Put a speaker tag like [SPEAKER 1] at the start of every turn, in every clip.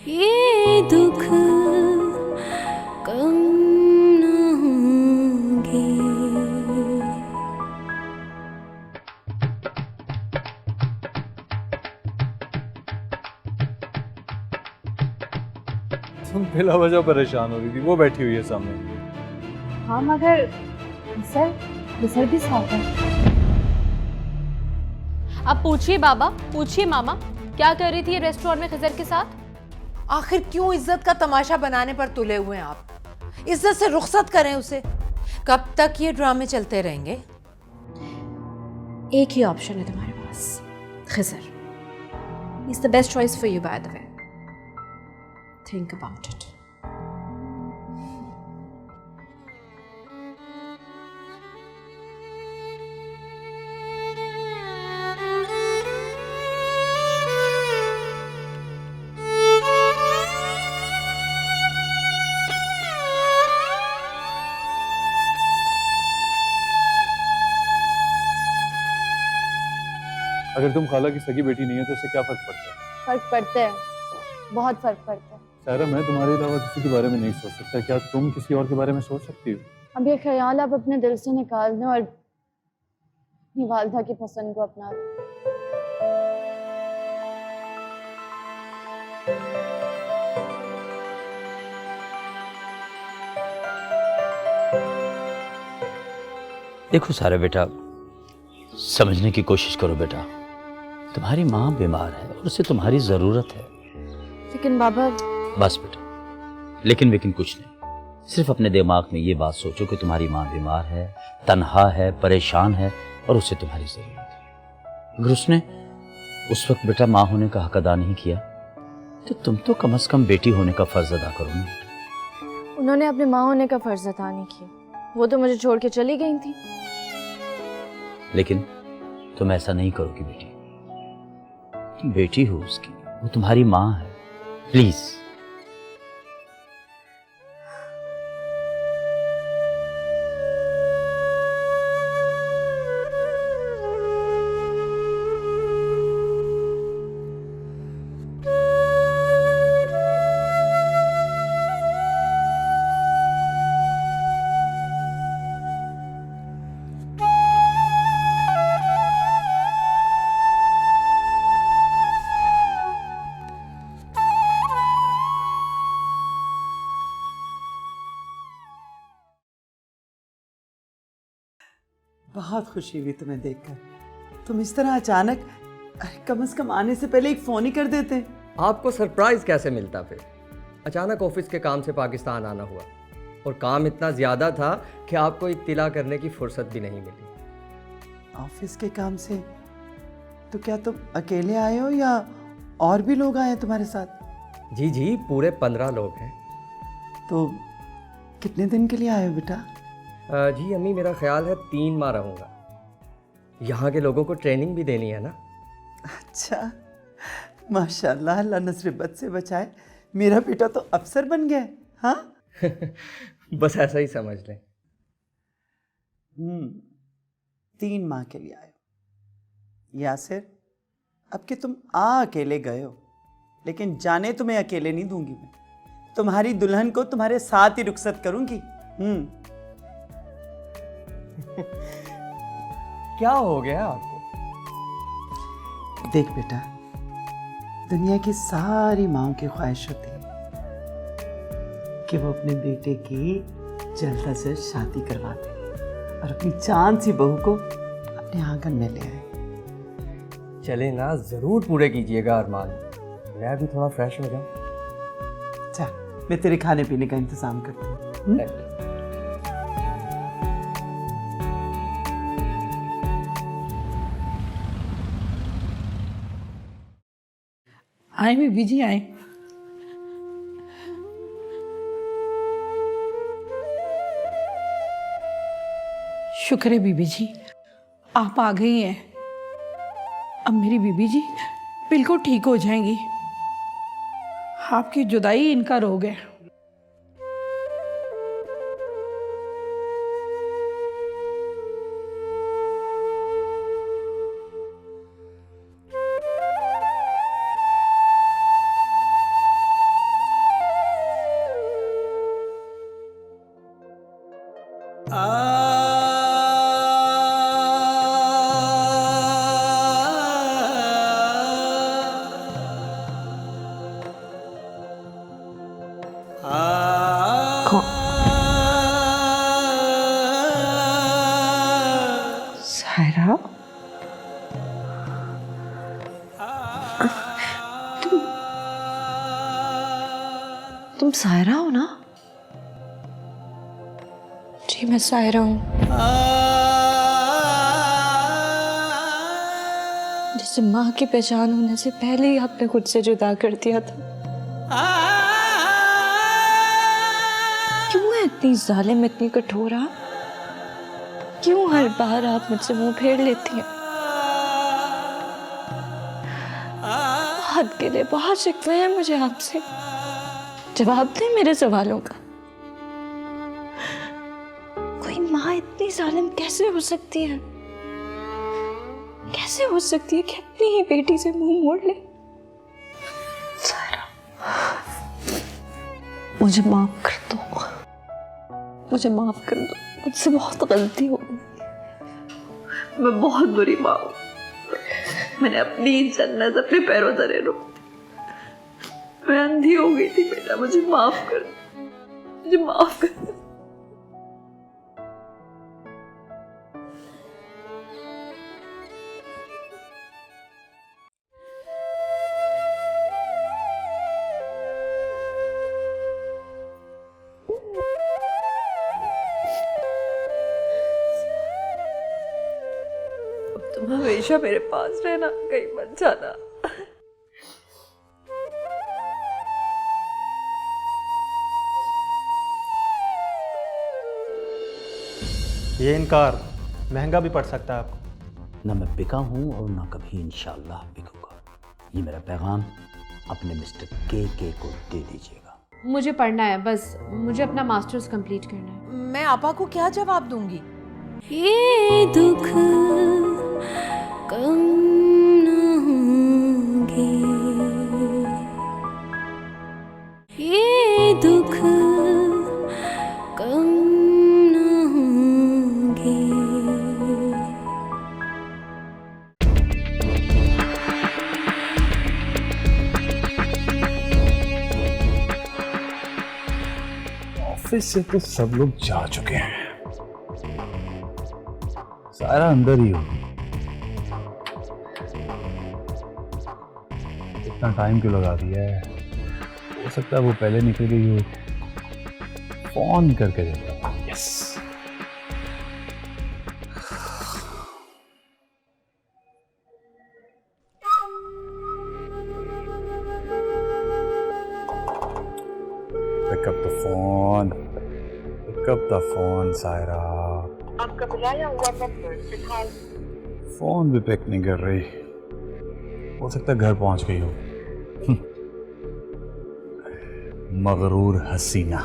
[SPEAKER 1] ये दुख कम न होंगे।
[SPEAKER 2] तुम बिला वजह परेशान हो रही थी, वो बैठी हुई है सामने।
[SPEAKER 3] हाँ मगर सर भी साथ है।
[SPEAKER 4] अब पूछिए बाबा, पूछिए मामा, क्या कर रही थी ये रेस्टोरेंट में खजर के साथ?
[SPEAKER 5] आखिर क्यों इज्जत का तमाशा बनाने पर तुले हुए हैं आप? इज्जत से रुखसत करें उसे। कब तक ये ड्रामे चलते रहेंगे?
[SPEAKER 3] एक ही ऑप्शन है तुम्हारे पास, Khizar. Is the best choice for you by the way. Think about it.
[SPEAKER 2] अगर तुम खाला की सगी बेटी नहीं है तो इससे क्या फर्क पड़ता है?
[SPEAKER 3] फर्क पड़ता है, बहुत फर्क पड़ता है।
[SPEAKER 2] सायरा, मैं तुम्हारे अलावा किसी के बारे में नहीं सोच सकता। क्या तुम किसी और के बारे में सोच सकती हो?
[SPEAKER 3] अब ये ख्याल आप अपने दिल से निकाल दें और अपनी वालदा की पसंद को अपना लें।
[SPEAKER 6] देखो सारा बेटा, समझने की कोशिश करो बेटा। तुम्हारी माँ बीमार है और उसे तुम्हारी ज़रूरत है।
[SPEAKER 3] लेकिन बाबा।
[SPEAKER 6] बस बेटा, लेकिन कुछ नहीं। सिर्फ अपने दिमाग में ये बात सोचो कि तुम्हारी माँ बीमार है, तन्हा है, परेशान है और उसे तुम्हारी ज़रूरत है। अगर उसने उस वक्त बेटा माँ होने का हक अदा नहीं किया तो तुम तो कम से कम बेटी होने का फ़र्ज अदा करो ना।
[SPEAKER 3] उन्होंने अपने माँ होने का फर्ज अदा नहीं किया, वो तो मुझे छोड़ के चली गई थी।
[SPEAKER 6] लेकिन तुम ऐसा नहीं करोगी बेटी। तुम बेटी हो उसकी, वो तुम्हारी माँ है। प्लीज।
[SPEAKER 7] बहुत खुशी हुई तुम्हें देखकर। तुम इस तरह अचानक, अरे कम से कम आने से पहले एक फोन ही कर देते।
[SPEAKER 8] आपको सरप्राइज कैसे मिलता? फिर अचानक ऑफिस के काम से पाकिस्तान आना हुआ और काम इतना ज़्यादा था कि आपको इत्तिला करने की फुर्सत भी नहीं मिली।
[SPEAKER 7] ऑफिस के काम से? तो क्या तुम अकेले आए हो या और भी लोग आए हैं तुम्हारे साथ?
[SPEAKER 8] जी जी, पूरे 15 लोग हैं।
[SPEAKER 7] तो कितने दिन के लिए आए हो बेटा?
[SPEAKER 8] जी अम्मी, मेरा ख्याल है 3 माह रहूँगा। यहाँ के लोगों को ट्रेनिंग भी देनी है ना।
[SPEAKER 7] अच्छा, माशाल्लाह, अल्लाह नस्रिबत से बचाए। मेरा बेटा तो अफसर बन गया। हाँ
[SPEAKER 8] बस ऐसा ही समझ लें।
[SPEAKER 7] 3 माह के लिए आए हो यासिर। अब कि तुम आ अकेले गए हो, लेकिन जाने तुम्हें अकेले नहीं दूंगी मैं। तुम्हारी दुल्हन को तुम्हारे साथ ही रुखसत करूंगी।
[SPEAKER 8] क्या हो गया आपको?
[SPEAKER 7] देख बेटा, दुनिया की सारी माओं की ख्वाहिश होती है कि वो अपने बेटे की जल्द से जल्द शादी करवा दे और अपनी चांद सी बहू को अपने आंगन में ले आए।
[SPEAKER 8] चले ना, ज़रूर पूरे कीजिएगा अरमान। मैं भी थोड़ा फ्रेश हो जाऊँ।
[SPEAKER 7] अच्छा, मैं तेरे खाने पीने का इंतजाम करती हूँ।
[SPEAKER 9] आए बीबी जी, आए। शुक्र है बीबी जी, आप आ गई हैं। अब मेरी बीबी जी बिल्कुल ठीक हो जाएंगी। आपकी जुदाई इनका रोग है। सायरा, तुम सायरा हो ना?
[SPEAKER 1] जी मैं सायरा हूँ, जिसे माँ की पहचान होने से पहले ही आपने खुद से जुदा कर दिया था। क्यों है इतनी जालिम, इतनी कठोर आप? क्यों हर बार आप मुझसे मुंह फेर लेती हैं? बहुत गिले, बहुत शिकवे हैं मुझे आपसे। जवाब दें मेरे सवालों का। कोई माँ इतनी जालिम कैसे हो सकती है? कैसे हो सकती है कि अपनी ही बेटी से मुंह मोड़ ले? मुझे माफ कर दो, मुझे माफ कर दो। मुझसे बहुत गलती हो गई। मैं बहुत बुरी माँ हूँ। मैंने अपनी जन्नत अपने पैरों तले रोक। मैं अंधी हो गई थी बेटा, मुझे माफ कर दो, मुझे माफ कर दो। तुम हमेशा मेरे पास रहना, कहीं मत जाना।
[SPEAKER 10] ये इनकार महंगा भी पड़ सकता है आपको।
[SPEAKER 6] ना मैं बिका हूँ और ना कभी इंशाल्लाह बिकूंगा। ये मेरा पैगाम अपने मिस्टर के को दे दीजिएगा।
[SPEAKER 3] मुझे पढ़ना है, बस मुझे अपना मास्टर्स कंप्लीट करना है।
[SPEAKER 5] मैं आपा को क्या जवाब दूंगी?
[SPEAKER 1] ये दुख कम न होंगे, ये दुख कम न होंगे।
[SPEAKER 2] ऑफिस से तो सब लोग जा चुके हैं, सायरा अंदर ही होगी। इतना टाइम क्यों लगा दिया है? हो सकता है वो पहले निकल गई हो, फोन करके देखता हूँ। Yes, pick up the phone, pick up the phone, Saira.
[SPEAKER 11] आपका बुलाया हुआ नंबर फिलहाल
[SPEAKER 2] फोन भी पिक नहीं कर रही। हो सकता है घर पहुंच गई हो। मगरूर हसीना।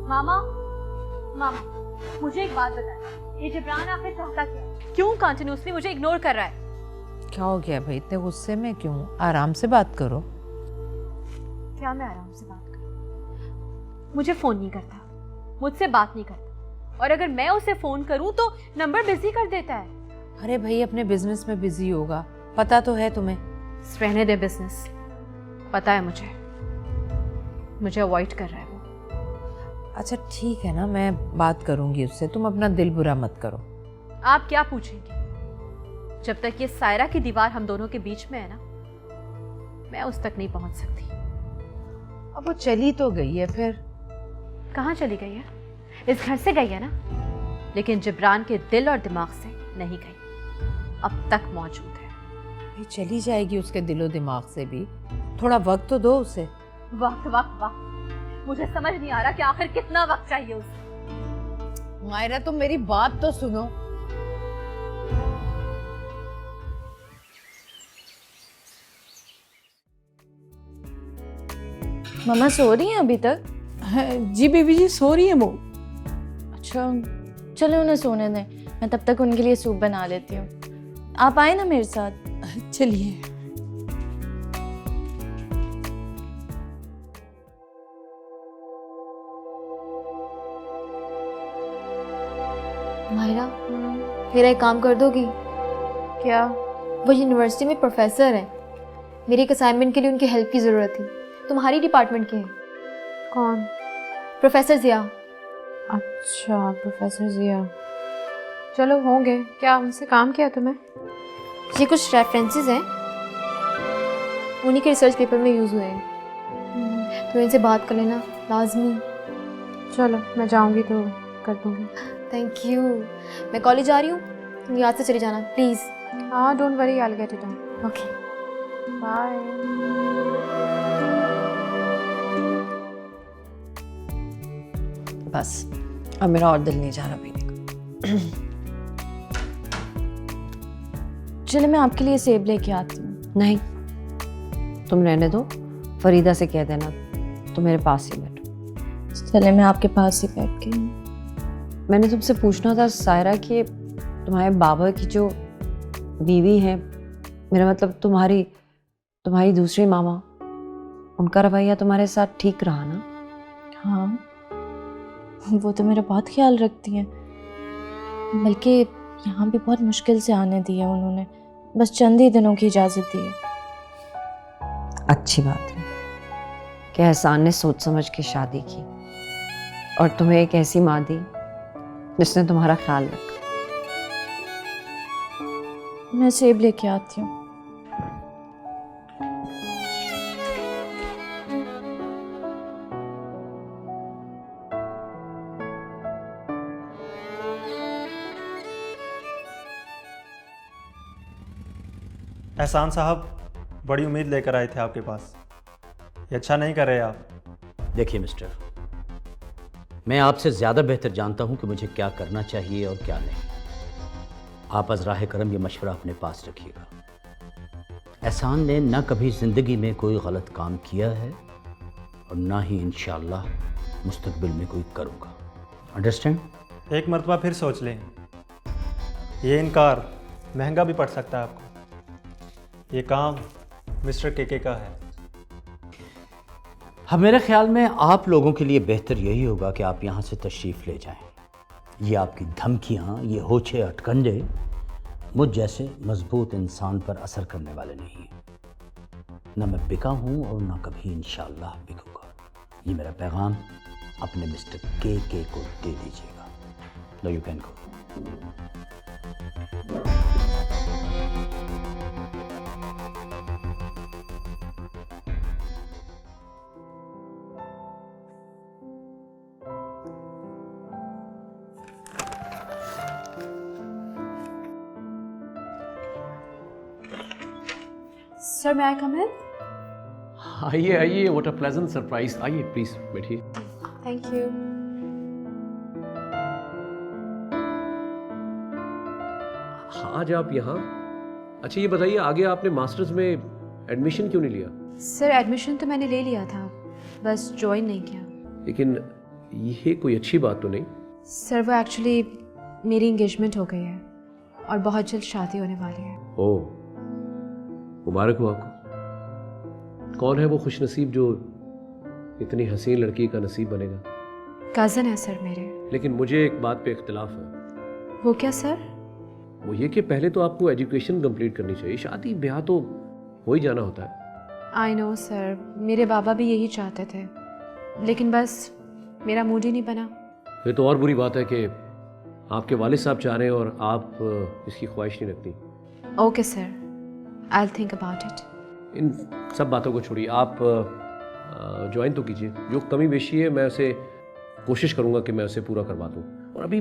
[SPEAKER 4] मामा, मामा, मुझे एक बात बताएं, ये जिब्रान आखिर चाहता क्या है? क्यों कंटिन्यूसली मुझे इग्नोर कर रहा है?
[SPEAKER 5] क्या हो गया भाई, इतने गुस्से में क्यों? आराम से बात करो।
[SPEAKER 4] क्या मैं आराम से बात करूं? मुझे फोन नहीं करता, मुझसे बात नहीं करता, और अगर मैं उसे फोन करूं तो नंबर बिजी कर देता है।
[SPEAKER 5] अरे भाई अपने बिजनेस में बिजी होगा, पता तो है तुम्हें।
[SPEAKER 3] रहने दे बिजनेस, पता है मुझे अवॉइड कर रहा है वो।
[SPEAKER 5] अच्छा ठीक है ना, मैं बात करूंगी उससे, तुम अपना दिल बुरा मत करो।
[SPEAKER 3] आप क्या पूछेंगे? जब तक ये सायरा की दीवार हम दोनों के बीच में है ना, मैं उस तक नहीं पहुंच सकती।
[SPEAKER 5] अब वो चली तो गई है, फिर
[SPEAKER 3] कहाँ चली गई है? इस घर से गई है ना, लेकिन जिब्रान के दिल और दिमाग से नहीं गई, अब तक मौजूद है।
[SPEAKER 5] ये चली जाएगी उसके दिलो दिमाग से भी, थोड़ा वक्त तो दो उसे।
[SPEAKER 3] वक्त वक्त वक्त, मुझे समझ नहीं आ रहा कि आखिर कितना वक्त चाहिए उसे।
[SPEAKER 5] मायरा तुम मेरी बात तो सुनो।
[SPEAKER 1] मम्मा सो रही हैं अभी तक?
[SPEAKER 9] जी बेबी जी, सो रही है वो।
[SPEAKER 1] अच्छा चलो उन्हें सोने दें, मैं तब तक उनके लिए सूप बना लेती हूँ। आप आए ना मेरे साथ।
[SPEAKER 9] चलिए।
[SPEAKER 1] माहिरा, मेरा एक काम कर दोगी?
[SPEAKER 4] क्या?
[SPEAKER 1] वो यूनिवर्सिटी में प्रोफेसर है, मेरी एक असाइनमेंट के लिए उनकी हेल्प की ज़रूरत थी। तुम्हारी डिपार्टमेंट के हैं।
[SPEAKER 4] कौन?
[SPEAKER 1] प्रोफेसर ज़िया।
[SPEAKER 4] अच्छा, प्रोफेसर ज़िया। चलो होंगे। क्या उनसे काम किया तुम्हें?
[SPEAKER 1] ये कुछ रेफरेंसेस हैं, उन्हीं के रिसर्च पेपर में यूज़ हुए हैं, तो इनसे बात कर लेना लाजमी।
[SPEAKER 4] चलो मैं जाऊंगी तो कर दूंगी।
[SPEAKER 1] Thank you. मैं कॉलेज आ रही हूँ, तुम याद से चले जाना प्लीज़।
[SPEAKER 4] हाँ, don't worry, I will get it done.
[SPEAKER 1] Okay,
[SPEAKER 4] bye.
[SPEAKER 5] बस अब मेरा और दिल नहीं जा रहा पीने का।
[SPEAKER 12] चले मैं आपके लिए सेब लेके आती हूँ।
[SPEAKER 13] नहीं, तुम रहने दो, फरीदा से कह देना तो मेरे पास ही बैठो।
[SPEAKER 12] चले मैं आपके पास ही बैठ गई।
[SPEAKER 13] मैंने तुमसे पूछना था सायरा कि तुम्हारे बाबा की जो बीवी है, मेरा मतलब तुम्हारी दूसरी मामा, उनका रवैया तुम्हारे साथ ठीक रहा ना?
[SPEAKER 12] हाँ, वो तो मेरा बहुत ख्याल रखती हैं, बल्कि यहाँ भी बहुत मुश्किल से आने दिया उन्होंने, बस चंद ही दिनों की इजाज़त दी है।
[SPEAKER 13] अच्छी बात है कि एहसान ने सोच समझ के शादी की और तुम्हें एक ऐसी माँ दी जिसने तुम्हारा ख्याल रखा।
[SPEAKER 12] मैं सेब लेके आती हूँ।
[SPEAKER 10] एहसान साहब, बड़ी उम्मीद लेकर आए थे आपके पास, ये अच्छा नहीं कर रहे आप।
[SPEAKER 6] देखिए मिस्टर, मैं आपसे ज़्यादा बेहतर जानता हूं कि मुझे क्या करना चाहिए और क्या नहीं। आप अज़राह करम ये मशवरा अपने पास रखिएगा। एहसान ने ना कभी ज़िंदगी में कोई गलत काम किया है और ना ही इंशाअल्लाह मुस्तकबिल में कोई करूँगा। अंडरस्टैंड?
[SPEAKER 10] एक मरतबा फिर सोच लें, ये इनकार महंगा भी पड़ सकता है आपको। ये काम मिस्टर केके का है।
[SPEAKER 6] हाँ, मेरे ख्याल में आप लोगों के लिए बेहतर यही होगा कि आप यहाँ से तशरीफ़ ले जाएं। ये आपकी धमकियाँ, ये होछे अटकंडे मुझ जैसे मजबूत इंसान पर असर करने वाले नहीं हैं। ना मैं बिका हूँ और ना कभी इंशाअल्लाह बिकूँगा। ये मेरा पैगाम अपने मिस्टर के को दे दीजिएगा। No, you can go.
[SPEAKER 4] Sir, may I come in?
[SPEAKER 14] आइए आइए, व्हाट अ प्लेजेंट सरप्राइज। आइए प्लीज बैठिए।
[SPEAKER 4] Thank you.
[SPEAKER 14] आज आप यहाँ? अच्छा ये बताइए, आगे आपने मास्टर्स में एडमिशन क्यों नहीं लिया?
[SPEAKER 4] सर, एडमिशन तो मैंने ले लिया था, बस ज्वाइन नहीं किया।
[SPEAKER 14] लेकिन ये कोई अच्छी बात तो नहीं।
[SPEAKER 4] सर, वो एक्चुअली मेरी इंगेजमेंट हो गई है और बहुत जल्द शादी होने वाली है।
[SPEAKER 14] ओह, मुबारक हो आपको। कौन है वो खुशनसीब जो इतनी हसीन लड़की का नसीब बनेगा?
[SPEAKER 4] कज़न है सर मेरे।
[SPEAKER 14] लेकिन मुझे एक बात पे इख्तिलाफ है।
[SPEAKER 4] वो क्या सर?
[SPEAKER 14] वो ये कि पहले तो आपको एजुकेशन कंप्लीट करनी चाहिए, शादी ब्याह तो हो ही जाना होता है।
[SPEAKER 4] आई नो सर, मेरे बाबा भी यही चाहते थे, लेकिन बस मेरा मूड ही नहीं बना।
[SPEAKER 14] ये तो और बुरी बात है कि आपके वालिद साहब चाह रहे हैं और आप इसकी ख्वाहिश नहीं रखती।
[SPEAKER 4] Okay sir, I will think about it.
[SPEAKER 14] इन सब बातों को छोड़िए, आप ज्वाइन तो कीजिए। जो कमी बेशी है मैं उसे कोशिश करूँगा कि मैं उसे पूरा करवा दूँ। और अभी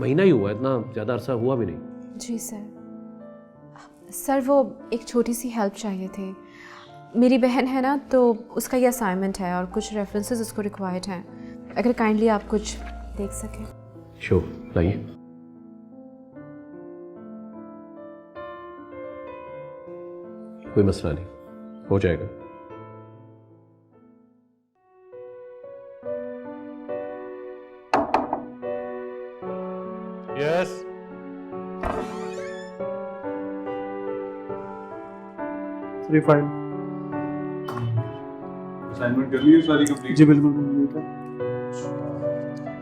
[SPEAKER 14] महीना ही हुआ है, इतना ज़्यादा अरसा हुआ भी नहीं।
[SPEAKER 4] जी सर। सर, वो एक छोटी सी हेल्प चाहिए थी। मेरी बहन है ना, तो उसका ये असाइनमेंट है और कुछ रेफरेंसेस उसको रिक्वायर्ड हैं। अगर काइंडली आप कुछ देख सकें।
[SPEAKER 14] श्योर, लाइए। कोई मसला नहीं, हो जाएगा।
[SPEAKER 10] यस।
[SPEAKER 2] फ्री फाइल
[SPEAKER 15] असाइनमेंट कर ली है सारी कंप्लीट?
[SPEAKER 2] जी बिल्कुल कंप्लीट है।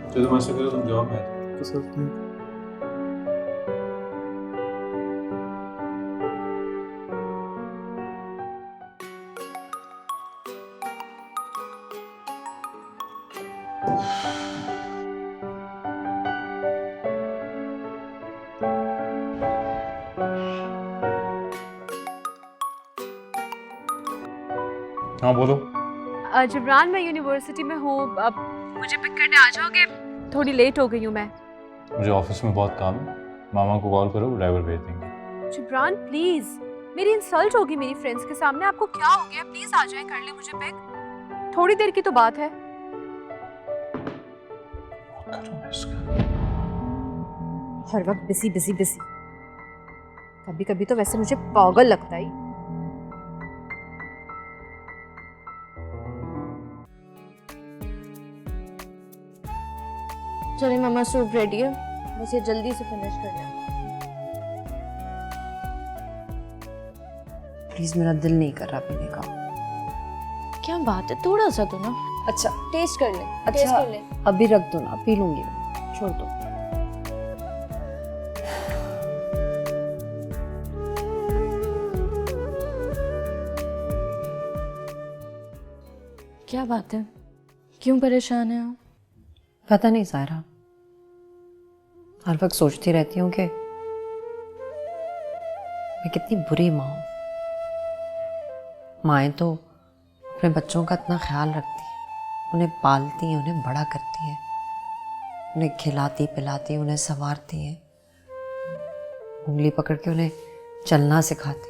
[SPEAKER 15] चलो मास्टर करो, तुम जॉब में।
[SPEAKER 2] तो सर हाँ बोलो।
[SPEAKER 3] जिब्रान, मैं यूनिवर्सिटी में हूँ, अब मुझे पिक करने आ जाओगे? थोड़ी लेट हो गई हूँ मैं।
[SPEAKER 2] मुझे ऑफिस में बहुत काम है, मामा को कॉल करो, ड्राइवर भेज देंगे।
[SPEAKER 3] जिब्रान प्लीज, मेरी इंसल्ट होगी मेरी फ्रेंड्स के सामने। आपको क्या हो गया? प्लीज आ जाए, कर ले मुझे पिक। थोड़ी देर की तो बात है। हर वक्त बिजी बिजी बिजी। कभी कभी तो वैसे मुझे पागल लगता है।
[SPEAKER 12] चलिए मामा, सूप रेडी है, बस ये जल्दी से फिनिश कर लें।
[SPEAKER 13] प्लीज, मेरा दिल नहीं कर रहा पीने का।
[SPEAKER 12] क्या बात है, थोड़ा सा तो ना।
[SPEAKER 13] अच्छा
[SPEAKER 12] टेस्ट कर ले, टेस्ट
[SPEAKER 13] अच्छा
[SPEAKER 12] कर ले।
[SPEAKER 13] अभी रख दो ना, पी लूंगी, छोड़ दो।
[SPEAKER 12] क्या बात है, क्यों परेशान है आप?
[SPEAKER 13] पता नहीं सायरा, हर वक्त सोचती रहती हूँ कि मैं कितनी बुरी माँ हूँ। माएँ तो अपने बच्चों का इतना ख्याल रखती हैं, उन्हें पालती हैं, उन्हें बड़ा करती हैं, उन्हें खिलाती पिलाती, उन्हें संवारती हैं, उंगली पकड़ के उन्हें चलना सिखाती।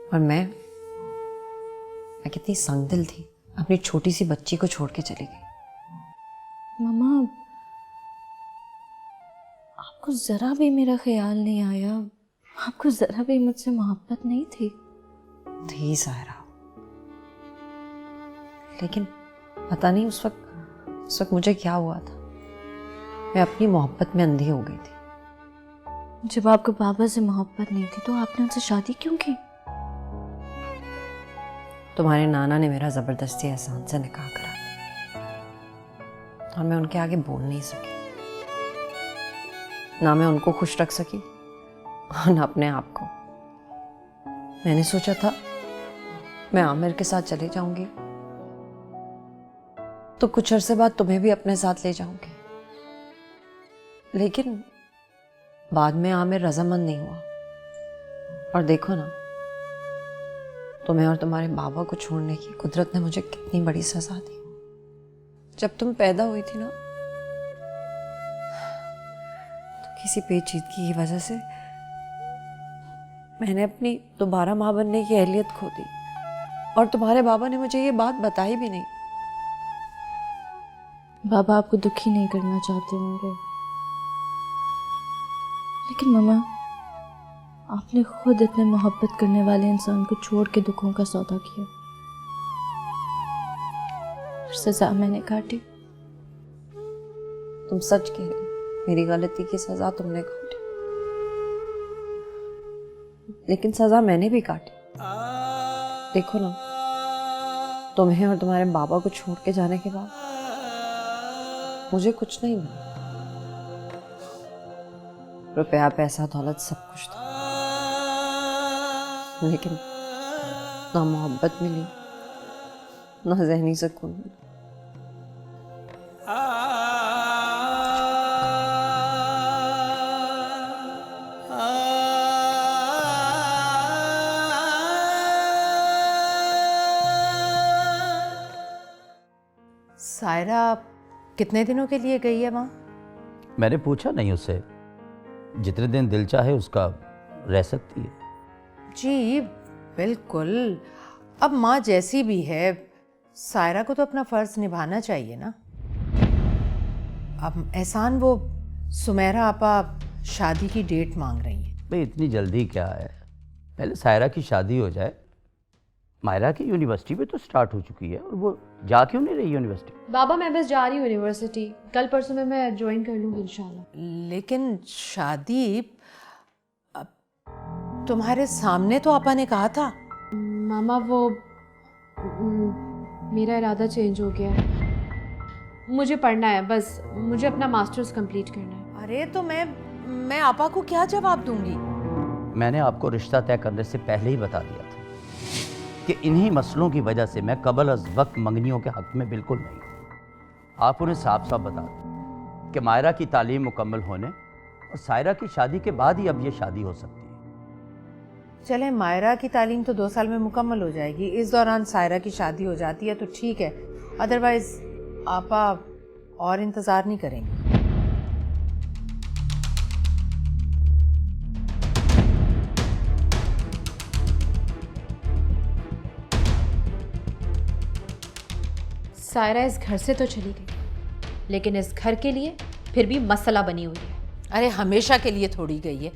[SPEAKER 13] और मैं कितनी संगदिल थी, अपनी छोटी सी बच्ची को छोड़ के चली गई।
[SPEAKER 12] मामा, आपको जरा भी मेरा ख्याल नहीं आया? आपको जरा भी मुझसे मोहब्बत नहीं थी?
[SPEAKER 13] थी सायरा, लेकिन पता नहीं उस वक्त मुझे क्या हुआ था। मैं अपनी मोहब्बत में अंधी हो गई थी।
[SPEAKER 12] जब आपको बाबा से मोहब्बत नहीं थी तो आपने उनसे शादी क्यों की?
[SPEAKER 13] तुम्हारे नाना ने मेरा जबरदस्ती एहसान से निकाह करा दिया और मैं उनके आगे बोल नहीं सकी। ना मैं उनको खुश रख सकी और ना अपने आप को। मैंने सोचा था मैं आमिर के साथ चली जाऊंगी तो कुछ अरसे बाद तुम्हें भी अपने साथ ले जाऊंगी, लेकिन बाद में आमिर रजामंद नहीं हुआ। और देखो ना, तुम्हें और तुम्हारे बाबा को छोड़ने की कुदरत ने मुझे कितनी बड़ी सजा दी। जब तुम पैदा हुई थी ना, तो किसी पेचीदगी की वजह से मैंने अपनी दोबारा माँ बनने की अहलियत खो दी और तुम्हारे बाबा ने मुझे ये बात बताई भी नहीं।
[SPEAKER 12] बाबा आपको दुखी नहीं करना चाहते होंगे, लेकिन मामा, आपने खुद इतने मोहब्बत करने वाले इंसान को छोड़ के दुखों का सौदा किया। सजा मैंने काटी।
[SPEAKER 13] तुम सच कह रही, मेरी गलती की सजा तुमने काटी, लेकिन सजा मैंने भी काटी। देखो ना, तुम्हें और तुम्हारे बाबा को छोड़ के जाने के बाद मुझे कुछ नहीं मिला। रुपया पैसा दौलत सब कुछ था, लेकिन ना मोहब्बत मिली, ना ज़हनी सुकून मिला।
[SPEAKER 5] सायरा कितने दिनों के लिए गई है माँ?
[SPEAKER 6] मैंने पूछा नहीं उससे, जितने दिन दिल चाहे उसका रह सकती है।
[SPEAKER 5] जी बिल्कुल। अब माँ जैसी भी है, सायरा को तो अपना फर्ज निभाना चाहिए ना। अब एहसान, वो सुमेरा आपा शादी की डेट मांग रही है।
[SPEAKER 6] भाई इतनी जल्दी क्या है, पहले सायरा की शादी हो जाए। मायरा की यूनिवर्सिटी में तो स्टार्ट हो चुकी है और वो जा क्यों नहीं रही यूनिवर्सिटी?
[SPEAKER 4] बाबा मैं बस जा रही हूँ यूनिवर्सिटी, कल परसों में मैं ज्वाइन कर लूँगी इंशाल्लाह।
[SPEAKER 5] लेकिन शादी तुम्हारे सामने तो आपा ने कहा था।
[SPEAKER 4] मामा वो मेरा इरादा चेंज हो गया है, मुझे पढ़ना है, बस मुझे अपना मास्टर्स कंप्लीट करना है।
[SPEAKER 5] अरे तो मैं आपा को क्या जवाब दूंगी?
[SPEAKER 6] मैंने आपको रिश्ता तय करने से पहले ही बता दिया था कि इन्हीं मसलों की वजह से मैं कबल अज़ वक्त मंगनियों के हक में बिल्कुल नहीं। आप उन्हें साफ साफ बता दें कि मायरा की तालीम मुकम्मल होने और सायरा की शादी के बाद ही अब ये शादी हो सकती है।
[SPEAKER 5] चले, मायरा की तालीम तो 2 साल में मुकम्मल हो जाएगी, इस दौरान सायरा की शादी हो जाती है तो ठीक है, अदरवाइज आपा और इंतज़ार नहीं करेंगे।
[SPEAKER 3] सायरा इस घर से तो चली गई, लेकिन इस घर के लिए फिर भी मसला बनी हुई है।
[SPEAKER 5] अरे हमेशा के लिए थोड़ी गई है,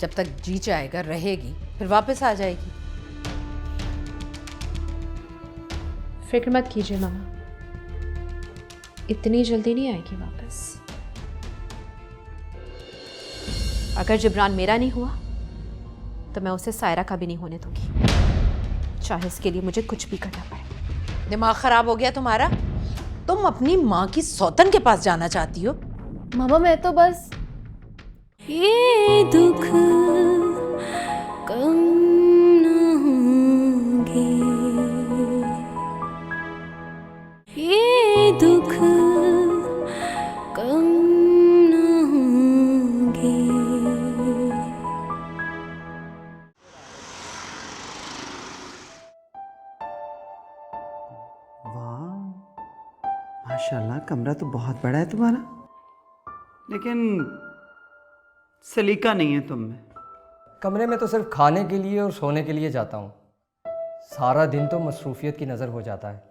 [SPEAKER 5] जब तक जी चाहेगा रहेगी, फिर वापस आ जाएगी।
[SPEAKER 4] फिक्र मत कीजिए मामा, इतनी जल्दी नहीं आएगी वापस।
[SPEAKER 3] अगर जिब्रान मेरा नहीं हुआ तो मैं उसे सायरा का भी नहीं होने दूंगी, चाहे इसके लिए मुझे कुछ भी करना पड़े।
[SPEAKER 5] दिमाग खराब हो गया तुम्हारा? तुम अपनी माँ की सौतन के पास जाना चाहती हो?
[SPEAKER 12] मामा मैं तो बस
[SPEAKER 16] ये दुख कम न होंगे, ये दुख कम न होंगे।
[SPEAKER 7] वाह, माशाल्लाह, कमरा तो बहुत बड़ा है तुम्हारा, लेकिन सलीका नहीं है तुम में।
[SPEAKER 8] कमरे में तो सिर्फ खाने के लिए और सोने के लिए जाता हूँ, सारा दिन तो मसरूफियत की नज़र हो जाता है।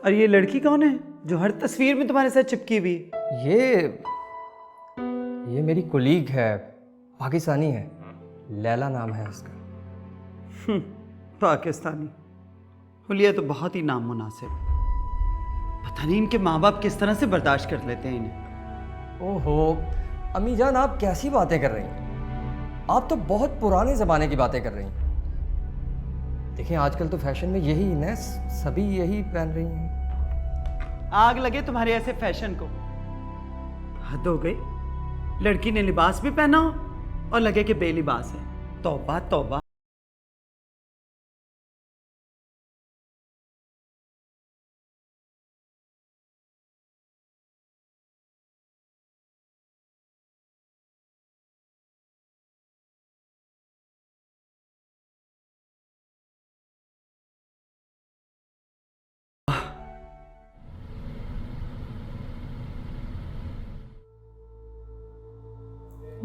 [SPEAKER 7] और ये लड़की कौन है जो हर तस्वीर में तुम्हारे साथ चिपकी हुई?
[SPEAKER 8] ये मेरी कुलीग है, पाकिस्तानी है, लैला नाम है उसका।
[SPEAKER 7] पाकिस्तानी हुलिया तो बहुत ही नाम मुनासिब। पता नहीं इनके माँ बाप किस तरह से बर्दाश्त कर लेते हैं इन्हें।
[SPEAKER 8] ओहो अम्मी जान, आप कैसी बातें कर रही हैं? आप तो बहुत पुराने ज़माने की बातें कर रही हैं। देखिए आजकल तो फैशन में यही है, सभी यही पहन रही हैं।
[SPEAKER 7] आग लगे तुम्हारे ऐसे फैशन को, हद हो गई। लड़की ने लिबास भी पहना हो और लगे कि बेलिबास है। तौबा तौबा।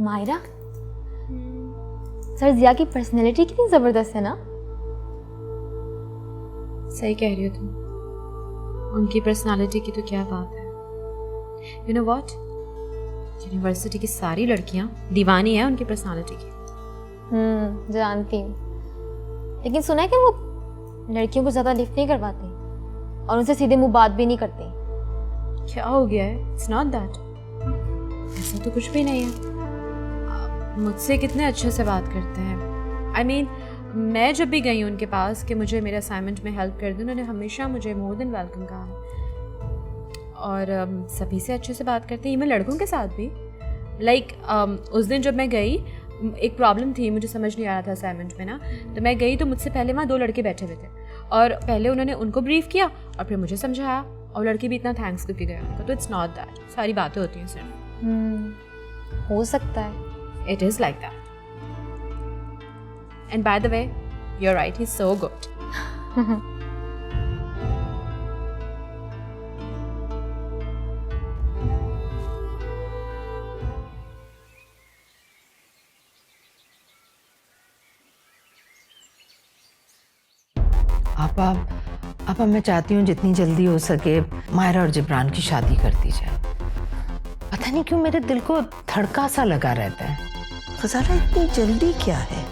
[SPEAKER 12] मायरा, सर जिया की पर्सनैलिटी कितनी ज़बरदस्त है ना?
[SPEAKER 4] सही कह रही हो तुम, उनकी पर्सनालिटी की तो क्या बात है। यू नो व्हाट, यूनिवर्सिटी की सारी लड़कियां दीवानी हैं उनकी पर्सनालिटी की।
[SPEAKER 12] जानती हूँ, लेकिन सुना है कि वो लड़कियों को ज़्यादा लिफ्ट नहीं करवाते और उनसे सीधे मुंह बात भी नहीं करते।
[SPEAKER 4] क्या हो गया है? इट्स नॉट दैट, ऐसा तो कुछ भी नहीं है। मुझसे कितने अच्छे से बात करते हैं। आई मीन मैं जब भी गई उनके पास कि मुझे मेरे असाइनमेंट में हेल्प कर दो, उन्होंने हमेशा मुझे मोर देन वेलकम कहा और सभी से अच्छे से बात करते हैं, इवन लड़कों के साथ भी। लाइक उस दिन जब मैं गई, एक प्रॉब्लम थी, मुझे समझ नहीं आ रहा था असाइनमेंट में ना, तो मैं गई तो मुझसे पहले वहाँ 2 लड़के बैठे हुए थे और पहले उन्होंने उनको ब्रीफ किया और फिर मुझे समझाया और लड़की भी इतना थैंक्स करके गया उनको। तो इट्स नॉट दैट, सारी बातें होती हैं सिर्फ।
[SPEAKER 12] हो सकता है।
[SPEAKER 4] It is like that. And by the way, you're right, he's so good.
[SPEAKER 5] आपा मैं चाहती हूँ जितनी जल्दी हो सके मायरा और जिब्रान की शादी कर दी जाए। पता नहीं क्यों मेरे दिल को धड़का सा लगा रहता है।
[SPEAKER 17] खजाना इतनी जल्दी क्या है?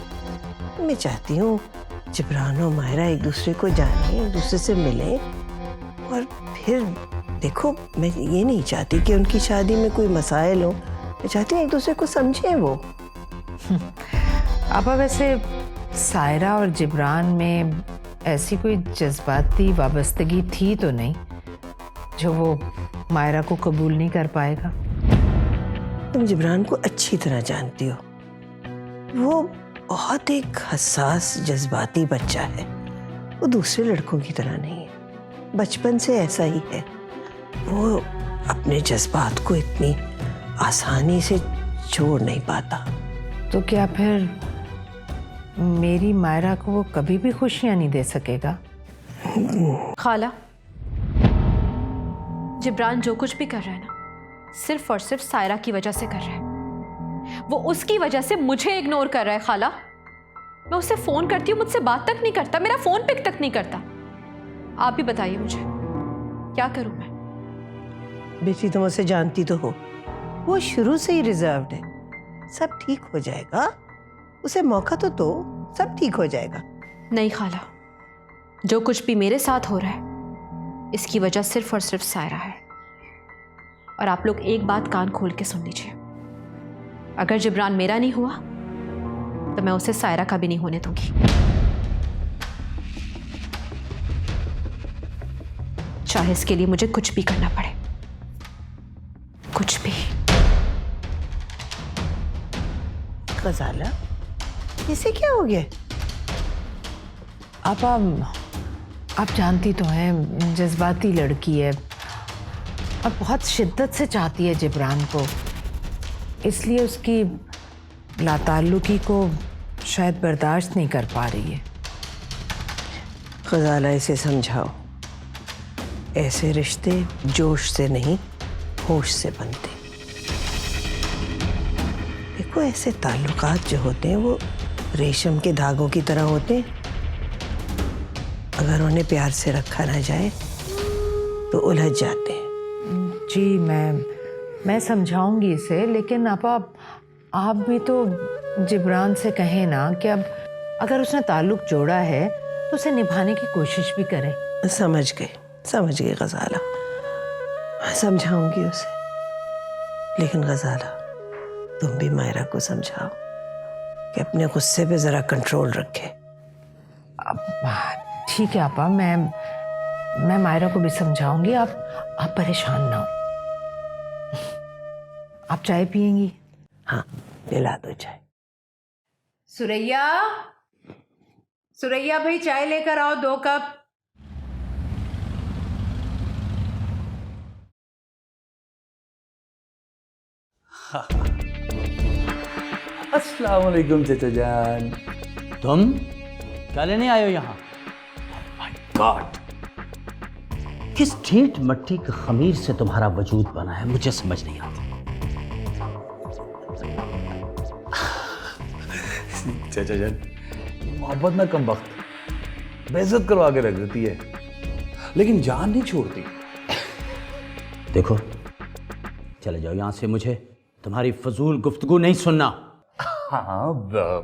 [SPEAKER 17] मैं चाहती हूँ जिब्रान और मायरा एक दूसरे को जाने, एक दूसरे से मिलें और फिर देखो, मैं ये नहीं चाहती कि उनकी शादी में कोई मसाइल हो। मैं चाहती हूँ एक दूसरे को समझें वो।
[SPEAKER 5] आपा वैसे सायरा और जिब्रान में ऐसी कोई जज्बाती वाबस्तगी थी तो नहीं जो वो मायरा को कबूल नहीं कर पाएगा?
[SPEAKER 17] तुम जिब्रान को अच्छी तरह जानती हो, वो बहुत एक हसास जज्बाती बच्चा है। वो दूसरे लड़कों की तरह नहीं है, बचपन से ऐसा ही है। वो अपने जज्बात को इतनी आसानी से छोड़ नहीं पाता।
[SPEAKER 5] तो क्या फिर मेरी मायरा को वो कभी भी खुशियां नहीं दे सकेगा?
[SPEAKER 3] खाला, जिब्रान जो कुछ भी कर रहा है ना, सिर्फ और सिर्फ सायरा की वजह से कर रहा है। वो उसकी वजह से मुझे इग्नोर कर रहा है खाला। मैं उससे फोन करती हूँ, मुझसे बात तक नहीं करता, मेरा फोन पिक तक नहीं करता। आप भी बताइए मुझे क्या करूं मैं?
[SPEAKER 17] बेटी तुम उसे जानती तो हो, वो शुरू से ही रिजर्व्ड है। सब ठीक हो जाएगा, उसे मौका तो दो, सब ठीक हो जाएगा।
[SPEAKER 3] नहीं खाला, जो कुछ भी मेरे साथ हो रहा है इसकी वजह सिर्फ और सिर्फ सायरा है। और आप लोग एक बात कान खोल के सुन लीजिए, अगर जिब्रान मेरा नहीं हुआ तो मैं उसे सायरा का भी नहीं होने दूंगी। चाहे इसके लिए मुझे कुछ भी करना पड़े, कुछ भी।
[SPEAKER 17] गजाला, इसे क्या हो गया?
[SPEAKER 5] आप जानती तो हैं जज्बाती लड़की है और बहुत शिद्दत से चाहती है जिब्रान को, इसलिए उसकी लाताल्लुकी को शायद बर्दाश्त नहीं कर पा रही है।
[SPEAKER 17] गजाला, इसे समझाओ, ऐसे रिश्ते जोश से नहीं होश से बनते। देखो, ऐसे ताल्लुकात जो होते हैं वो रेशम के धागों की तरह होते हैं। अगर उन्हें प्यार से रखा ना जाए तो उलझ जाते हैं।
[SPEAKER 5] जी मैं समझाऊंगी इसे, लेकिन आप भी तो जिब्रान से कहें ना कि अब अगर उसने ताल्लुक जोड़ा है तो उसे निभाने की कोशिश भी करें।
[SPEAKER 17] समझ गए गजाला, समझाऊंगी उसे। लेकिन गजाला, तुम भी मायरा को समझाओ कि अपने गुस्से पे जरा कंट्रोल रखे।
[SPEAKER 5] ठीक है आपा, मैं मायरा को भी समझाऊंगी। आप परेशान ना हो। आप चाय पियेंगी?
[SPEAKER 17] हाँ, पिला दो चाय।
[SPEAKER 5] सुरैया भाई, चाय लेकर आओ 2 कप।
[SPEAKER 2] अस्सलाम वालेकुम चचा जान।
[SPEAKER 6] तुम क्या लेने आए हो यहाँ? गॉड, किस ढीठ मट्टी के खमीर से तुम्हारा वजूद बना है, मुझे समझ नहीं आता।
[SPEAKER 2] चचा जान, मोहब्बत ना कम वक्त बेइज्जत करवा के रख देती है, लेकिन जान नहीं छोड़ती।
[SPEAKER 6] देखो, चले जाओ यहाँ से, मुझे तुम्हारी फजूल गुफ्तगू नहीं सुनना।
[SPEAKER 2] हाँ,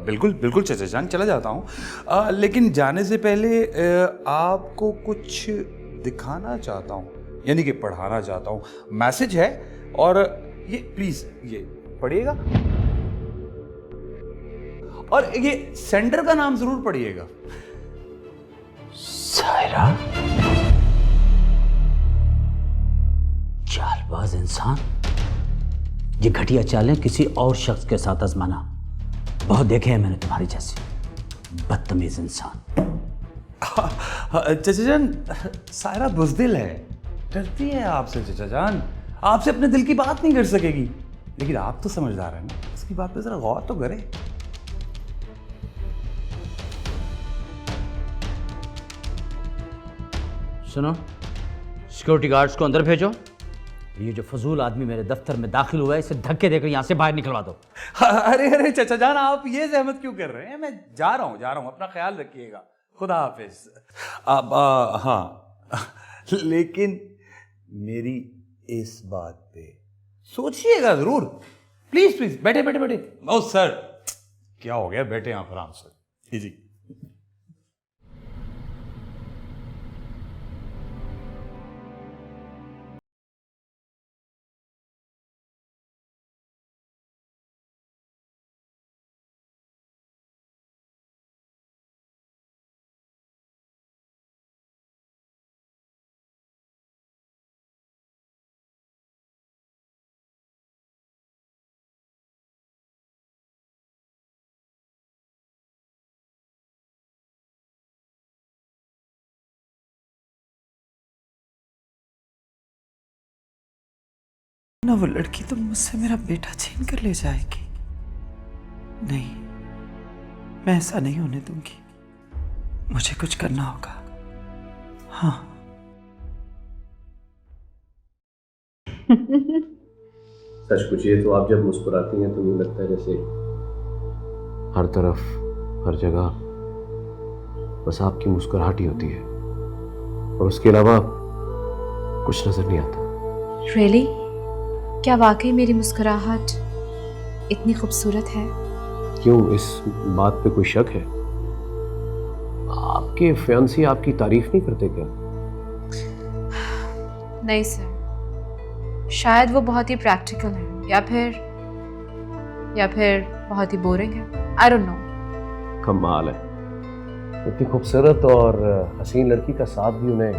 [SPEAKER 2] बिल्कुल बिल्कुल चचा जान, चला जाता हूँ। लेकिन जाने से पहले आपको कुछ दिखाना चाहता हूँ, यानी कि पढ़ाना चाहता हूँ। मैसेज है और ये प्लीज ये पढ़िएगा, और ये सेंडर का नाम जरूर पढ़िएगा।
[SPEAKER 6] सायरा, चालबाज इंसान, ये घटिया चालें किसी और शख्स के साथ आजमाना बहुत देखे हैं मैंने तुम्हारी जैसी बदतमीज इंसान।
[SPEAKER 2] चचा जान, सायरा बुज़दिल है, डरती है आपसे। चचा जान आपसे अपने दिल की बात नहीं कर सकेगी, लेकिन आप तो समझदार हैं ना, उसकी बात पे जरा गौर तो करें।
[SPEAKER 6] सुनो, सिक्योरिटी गार्ड्स को अंदर भेजो। ये जो फजूल आदमी मेरे दफ्तर में दाखिल हुआ है, इसे धक्के देकर यहाँ से बाहर निकलवा दो।
[SPEAKER 2] अरे चचा जान, आप ये जहमत क्यों कर रहे हैं? मैं जा रहा हूँ, अपना ख्याल रखिएगा। खुदा हाफिज। अब हाँ, लेकिन मेरी इस बात पे सोचिएगा जरूर। प्लीज प्लीज, बैठे बैठे बैठे। ओ सर, क्या हो गया? बैठे यहाँ पर आराम से। जी।
[SPEAKER 7] ना वो लड़की तो मुझसे मेरा बेटा छीन कर ले जाएगी। नहीं, मैं ऐसा नहीं होने दूंगी। मुझे कुछ करना होगा। हाँ।
[SPEAKER 14] सच पूछिए तो आप जब मुस्कुराती हैं तो यूँ लगता है जैसे हर तरफ, हर जगह बस आपकी मुस्कुराहट ही होती है और उसके अलावा कुछ नजर नहीं आता।
[SPEAKER 4] Really? क्या वाकई मेरी मुस्कुराहट इतनी खूबसूरत है?
[SPEAKER 14] क्यों, इस बात पे कोई शक है? आपके फियांसी आपकी तारीफ नहीं करते क्या?
[SPEAKER 4] नहीं सर, शायद वो बहुत ही प्रैक्टिकल है या फिर बहुत ही बोरिंग है। I don't know.
[SPEAKER 14] कमाल है, इतनी खूबसूरत और हसीन लड़की का साथ भी उन्हें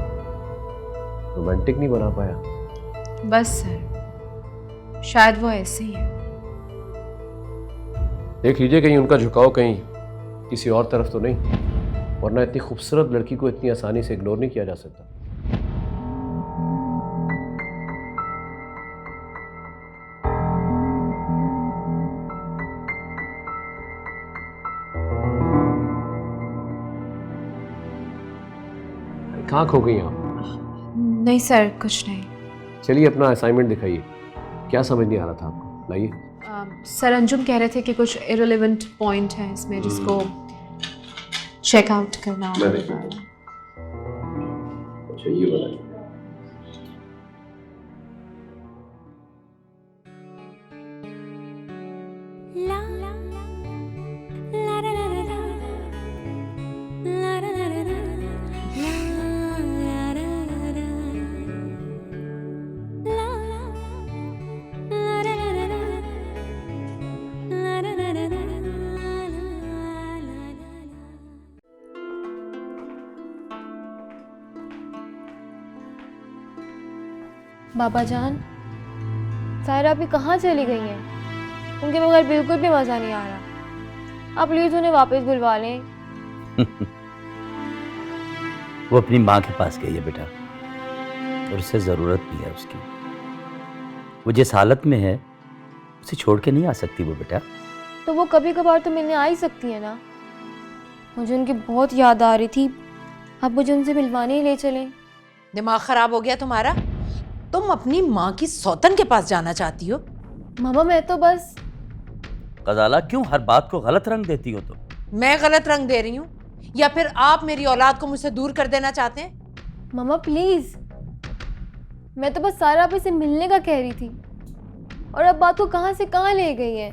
[SPEAKER 14] रोमांटिक नहीं बना पाया।
[SPEAKER 4] बस सर, शायद वो ऐसे ही है।
[SPEAKER 14] देख लीजिए कहीं उनका झुकाव कहीं किसी और तरफ तो नहीं, वरना इतनी खूबसूरत लड़की को इतनी आसानी से इग्नोर नहीं किया जा सकता। कहाँ खो गई आप?
[SPEAKER 4] नहीं सर, कुछ नहीं।
[SPEAKER 14] चलिए अपना असाइनमेंट दिखाइए, क्या समझ नहीं आ रहा था आपको, लाइए।
[SPEAKER 4] सर अंजुम कह रहे थे कि कुछ इररिलेवेंट पॉइंट है इसमें जिसको चेकआउट करना
[SPEAKER 14] मैं देखूं। अच्छा ये बताइए।
[SPEAKER 12] बाबा जान, सायरा अभी कहाँ चली गई हैं? उनके बगैर बिल्कुल भी मज़ा नहीं आ रहा। आप प्लीज़ उन्हें वापस बुलवा लें।
[SPEAKER 6] वो अपनी माँ के पास गई है बेटा, और उसे ज़रूरत भी है उसकी। वो जिस हालत में है उसे छोड़ के नहीं आ सकती वो बेटा।
[SPEAKER 12] तो वो कभी कभार तो मिलने आ ही सकती है ना। मुझे उनकी बहुत याद आ रही थी। आप मुझे उनसे मिलवाने ही ले चलें।
[SPEAKER 5] दिमाग खराब हो गया तुम्हारा? तुम अपनी माँ की सौतन के पास जाना चाहती हो?
[SPEAKER 12] मामा मैं तो बस।
[SPEAKER 6] गजाला, क्यों हर बात को गलत रंग देती हो तुम?
[SPEAKER 5] मैं गलत रंग दे रही हूँ या फिर आप मेरी औलाद को मुझसे दूर कर देना चाहते हैं?
[SPEAKER 12] मामा प्लीज, मैं तो बस सारा आप से मिलने का कह रही थी, और अब बात को कहाँ से कहाँ ले गई है।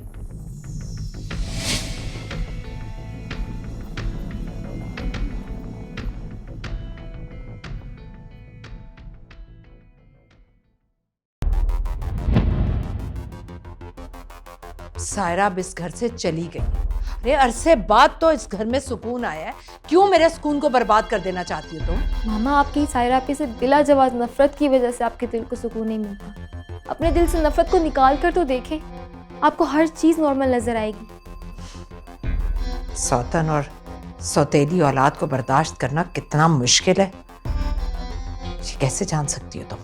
[SPEAKER 5] सायरा अब इस घर से चली गई। अरे अरसे बाद तो इस घर में सुकून आया है, क्यों मेरे सुकून को बर्बाद कर देना चाहती हो तुम?
[SPEAKER 12] मामा आपकी सायरा पे से बिला जवाब नफरत की वजह से आपके दिल को सुकून नहीं मिलता। अपने दिल से नफरत को निकाल कर तो देखें, आपको हर चीज नॉर्मल नजर आएगी।
[SPEAKER 5] सौतन और सौतेली औलाद को बर्दाश्त करना कितना मुश्किल है, ये कैसे जान सकती हो तुम?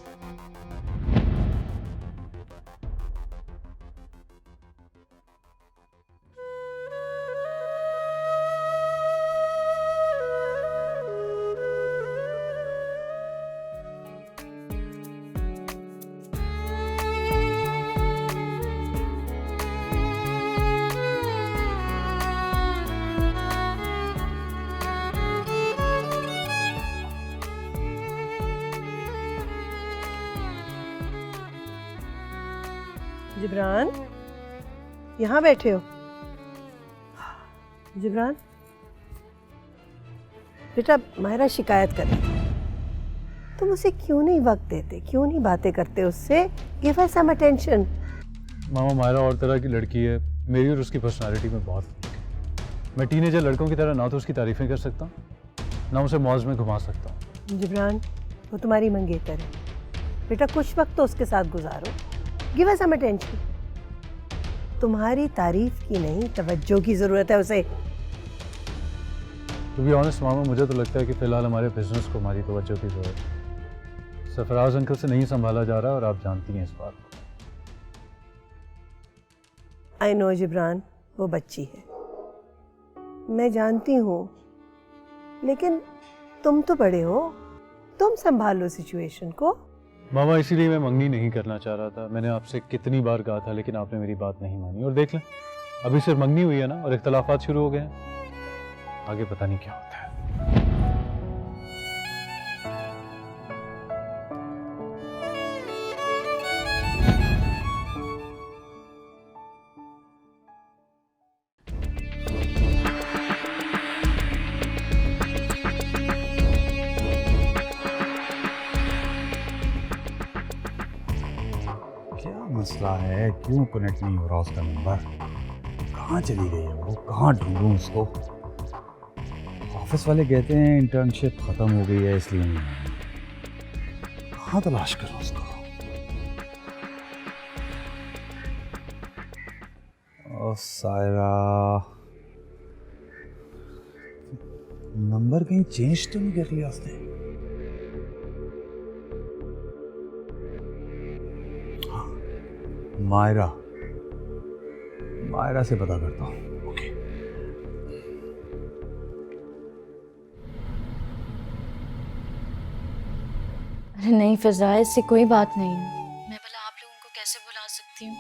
[SPEAKER 17] जिब्रान, यहाँ बैठे हो? जिब्रान बेटा, मायरा शिकायत कर रही है। तुम उसे क्यों नहीं वक्त देते, क्यों नहीं बातें करते उससे? Give her some attention.
[SPEAKER 10] मामा मायरा और तरह की लड़की है, मेरी और उसकी पर्सनालिटी में बहुत फर्क है। मैं टीनेजर लड़कों की तरह ना तो उसकी तारीफें कर सकता हूँ ना उसे मौज में घुमा सकता हूँ।
[SPEAKER 17] जिब्रान, वो तुम्हारी मंगेतर है बेटा, कुछ वक्त तो उसके साथ गुजारो। Give us some attention. तुम्हारी तारीफ की नहीं, तवज्जो की जरूरत है उसे।
[SPEAKER 10] टू बी ऑनेस्ट मामा, मुझे तो लगता है कि फिलहाल हमारे बिजनेस को हमारी तवज्जो की जरूरत है। सरफराज अंकल से नहीं संभाला जा रहा और आप जानती हैं इस बात को।
[SPEAKER 17] आई नो जिब्रान, वो बच्ची है, मैं जानती हूँ, लेकिन तुम तो बड़े हो, तुम संभालो सिचुएशन को।
[SPEAKER 10] मामा इसीलिए मैं मंगनी नहीं करना चाह रहा था। मैंने आपसे कितनी बार कहा था, लेकिन आपने मेरी बात नहीं मानी। और देख लें, अभी सिर्फ मंगनी हुई है ना, और इख्तलाफात शुरू हो गए हैं। आगे पता नहीं क्या होता है।
[SPEAKER 2] मसला है, क्यों कनेक्ट नहीं हो रहा उसका नंबर? कहाँ चली गई है वो? कहाँ ढूंढूं उसको? ऑफिस वाले कहते हैं इंटर्नशिप खत्म हो गई है, इसलिए नहीं आई। कहाँ तलाश करूं उसको? ओ सायरा, नंबर कहीं चेंज तो नहीं कर लिया उसने? मायरा से पता करता हूँ। ओके।
[SPEAKER 12] अरे नहीं फिजा, इससे कोई बात नहीं है। मैं भला आप लोगों को कैसे बुला सकती हूँ?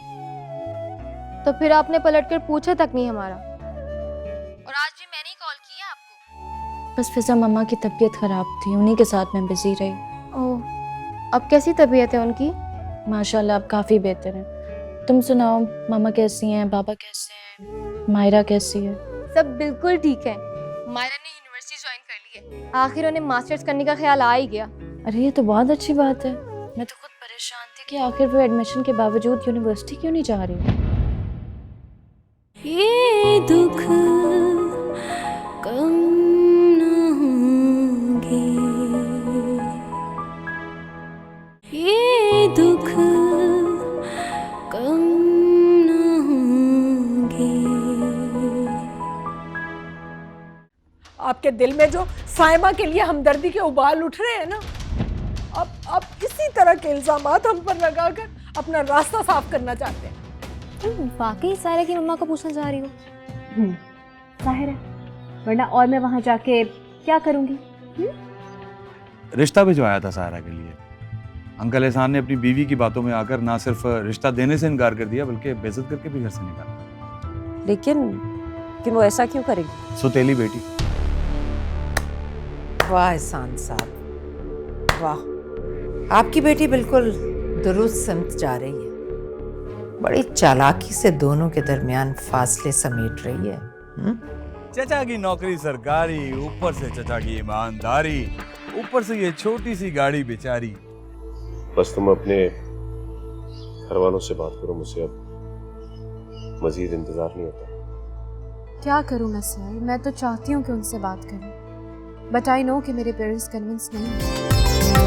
[SPEAKER 18] तो फिर आपने पलटकर पूछा तक नहीं हमारा, और आज भी मैंने ही कॉल किया आपको।
[SPEAKER 12] बस फिजा, मम्मा की तबीयत खराब थी, उन्हीं के साथ मैं बिजी रही।
[SPEAKER 18] ओह, अब कैसी तबीयत है उनकी?
[SPEAKER 12] माशाल्लाह अब काफ़ी बेहतर है। तुम सुनाओ, मामा कैसी हैं, पापा कैसे हैं, मायरा कैसी है?
[SPEAKER 18] सब बिल्कुल ठीक है। मायरा ने यूनिवर्सिटी ज्वाइन कर ली है, आखिर उन्हें मास्टर्स करने का ख्याल आ ही गया।
[SPEAKER 12] अरे ये तो बहुत अच्छी बात है। मैं तो खुद परेशान थी कि आखिर वो एडमिशन के बावजूद यूनिवर्सिटी क्यों नहीं जा रही।
[SPEAKER 16] ये दुख कम न होंगे, ये दुख कम न होंगे।
[SPEAKER 9] आपके दिल में जो साइमा के लिए हमदर्दी के उबाल उठ रहे हैं ना, अब इसी तरह के इल्जामात हम पर लगाकर अपना रास्ता साफ करना चाहते हैं।
[SPEAKER 18] वाकई सायरा की मम्मा को पूछना चाह रही हो?
[SPEAKER 4] जाहिर है, वरना और मैं वहाँ जाके क्या करूँगी?
[SPEAKER 2] रिश्ता भिजवाया था सायरा के लिए। अंकल एहसान ने अपनी बीवी की बातों में आकर ना सिर्फ रिश्ता देने से इनकार कर दिया, बल्कि बेइज्जत करके भी घर से निकाला।
[SPEAKER 13] लेकिन वो ऐसा क्यों करेगी?
[SPEAKER 2] सौतेली बेटी।
[SPEAKER 5] वाह एहसान साहब, वाह, आपकी बेटी बिल्कुल दुरुस्त समत जा रही है। बड़ी चालाकी से दोनों के दरमियान फासले समेट रही है।
[SPEAKER 2] चचा की नौकरी सरकारी, ऊपर से चचा की ईमानदारी, ऊपर से ये छोटी सी गाड़ी बेचारी।
[SPEAKER 15] बस तुम अपने घर वालों से बात करो, मुझसे अब मजीद इंतजार नहीं होता।
[SPEAKER 4] क्या करूँ मैं सर? मैं तो चाहती हूँ कि उनसे बात करूँ, बट आई नो कि मेरे पेरेंट्स कन्विंस नहीं हैं।